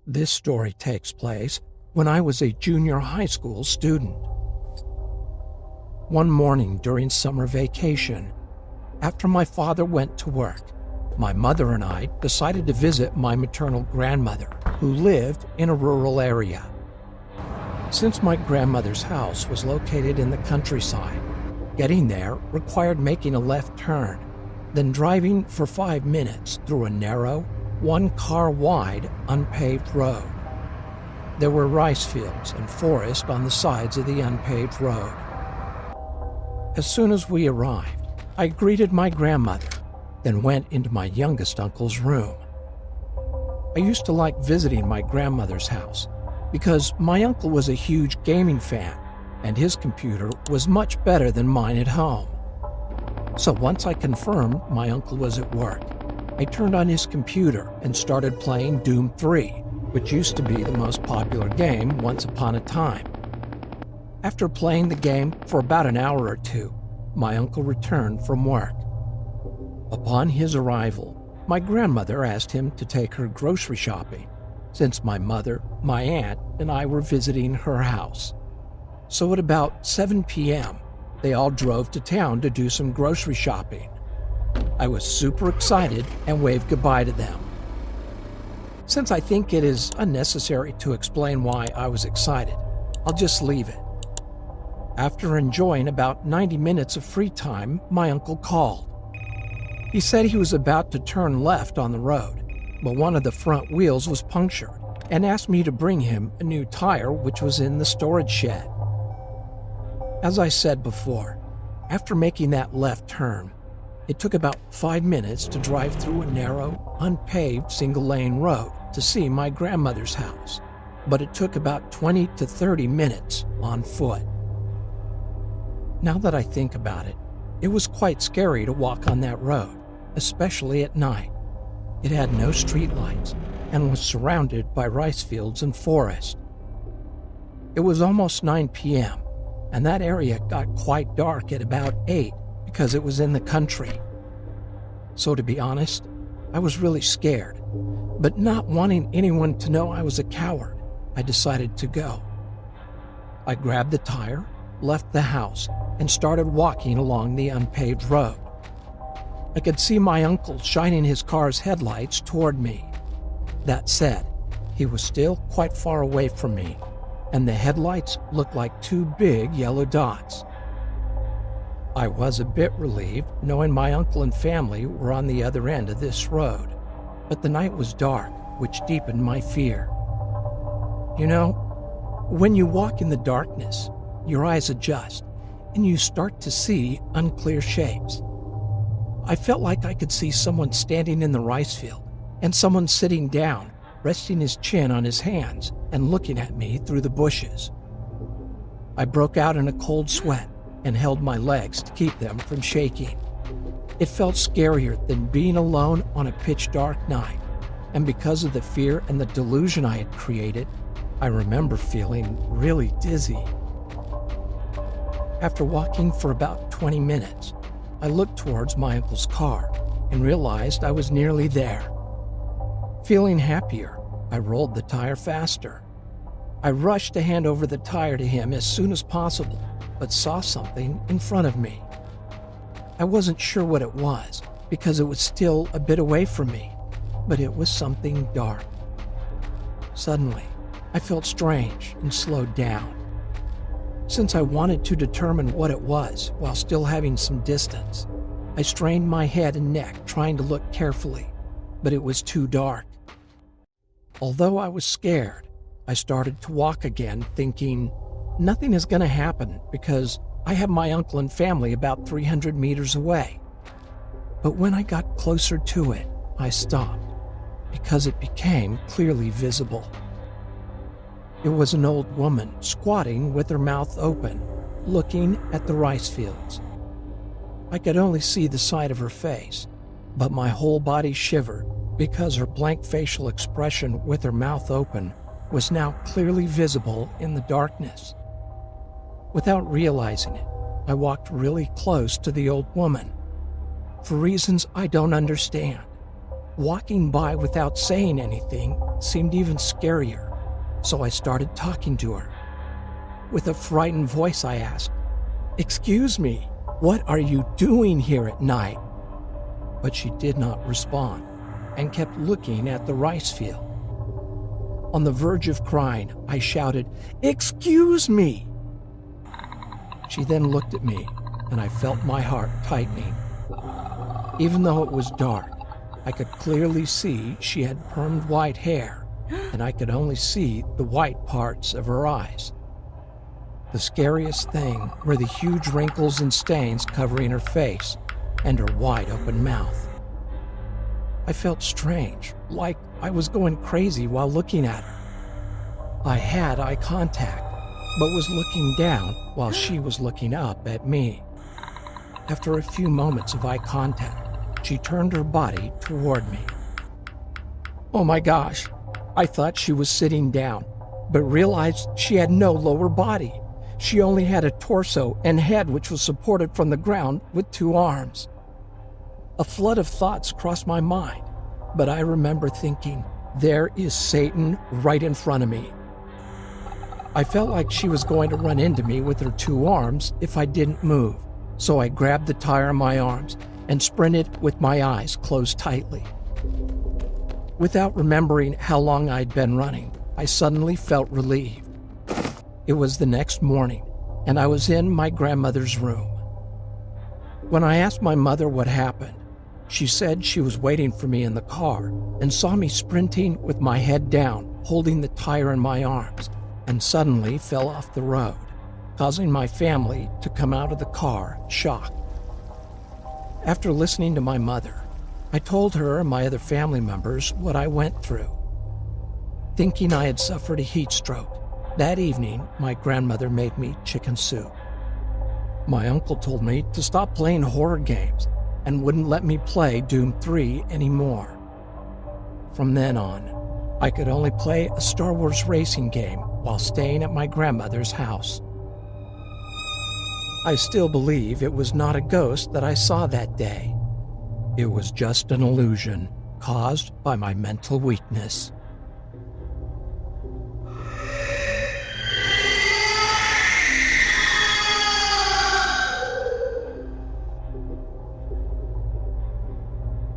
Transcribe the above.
This story takes place when I was a junior high school student. One morning during summer vacation, after my father went to work, my mother and I decided to visit my maternal grandmother, who lived in a rural area. Since my grandmother's house was located in the countryside, getting there required making a left turn, then driving for 5 minutes through a narrow, one-car-wide, unpaved road. There were rice fields and forest on the sides of the unpaved road. As soon as we arrived, I greeted my grandmother, then went into my youngest uncle's room. I used to like visiting my grandmother's house because my uncle was a huge gaming fan and his computer was much better than mine at home. So once I confirmed my uncle was at work, I turned on his computer and started playing Doom 3, which used to be the most popular game once upon a time. After playing the game for about an hour or two, my uncle returned from work. Upon his arrival, my grandmother asked him to take her grocery shopping, since my mother, my aunt, and I were visiting her house. So at about 7 p.m., they all drove to town to do some grocery shopping. I was super excited and waved goodbye to them. Since I think it is unnecessary to explain why I was excited, I'll just leave it. After enjoying about 90 minutes of free time, my uncle called. He said he was about to turn left on the road, but one of the front wheels was punctured and asked me to bring him a new tire which was in the storage shed. As I said before, after making that left turn, it took about 5 minutes to drive through a narrow, unpaved single-lane road to see my grandmother's house, but it took about 20 to 30 minutes on foot. Now that I think about it, it was quite scary to walk on that road, especially at night. It had no streetlights and was surrounded by rice fields and forest. It was almost 9 p.m., and that area got quite dark at about 8 because it was in the country. So to be honest, I was really scared, but not wanting anyone to know I was a coward, I decided to go. I grabbed the tire, left the house, and started walking along the unpaved road. I could see my uncle shining his car's headlights toward me. That said, he was still quite far away from me, and the headlights looked like 2 big yellow dots. I was a bit relieved knowing my uncle and family were on the other end of this road, but the night was dark, which deepened my fear. You know, when you walk in the darkness, your eyes adjust, and you start to see unclear shapes. I felt like I could see someone standing in the rice field, and someone sitting down, resting his chin on his hands and looking at me through the bushes. I broke out in a cold sweat and held my legs to keep them from shaking. It felt scarier than being alone on a pitch-dark night, and because of the fear and the delusion I had created, I remember feeling really dizzy. After walking for about 20 minutes, I looked towards my uncle's car and realized I was nearly there. Feeling happier, I rolled the tire faster. I rushed to hand over the tire to him as soon as possible, but saw something in front of me. I wasn't sure what it was because it was still a bit away from me, but it was something dark. Suddenly, I felt strange and slowed down. Since I wanted to determine what it was while still having some distance, I strained my head and neck trying to look carefully, but it was too dark. Although I was scared, I started to walk again, thinking, nothing is going to happen because I have my uncle and family about 300 meters away. But when I got closer to it, I stopped because it became clearly visible. It was an old woman squatting with her mouth open, looking at the rice fields. I could only see the side of her face, but my whole body shivered because her blank facial expression with her mouth open was now clearly visible in the darkness. Without realizing it, I walked really close to the old woman. For reasons I don't understand, Walking by without saying anything seemed even scarier, so I started talking to her. With a frightened voice, I asked, "Excuse me, what are you doing here at night?" But she did not respond and kept looking at the rice field. On the verge of crying, I shouted, "Excuse me!" She then looked at me, and I felt my heart tightening. Even though it was dark, I could clearly see she had permed white hair, and I could only see the white parts of her eyes. The scariest thing were the huge wrinkles and stains covering her face and her wide-open mouth. I felt strange, like I was going crazy while looking at her. I had eye contact, but was looking down while she was looking up at me. After a few moments of eye contact, she turned her body toward me. Oh my gosh, I thought she was sitting down, but realized she had no lower body. She only had a torso and head which was supported from the ground with 2 arms. A flood of thoughts crossed my mind, but I remember thinking, there is Satan right in front of me. I felt like she was going to run into me with her 2 arms if I didn't move, so I grabbed the tire in my arms and sprinted with my eyes closed tightly. Without remembering how long I'd been running, I suddenly felt relieved. It was the next morning, and I was in my grandmother's room. When I asked my mother what happened, she said she was waiting for me in the car and saw me sprinting with my head down, holding the tire in my arms, and suddenly fell off the road, causing my family to come out of the car shocked. After listening to my mother, I told her and my other family members what I went through. Thinking I had suffered a heat stroke, that evening my grandmother made me chicken soup. My uncle told me to stop playing horror games and wouldn't let me play Doom 3 anymore. From then on, I could only play a Star Wars racing game while staying at my grandmother's house. I still believe it was not a ghost that I saw that day. It was just an illusion caused by my mental weakness.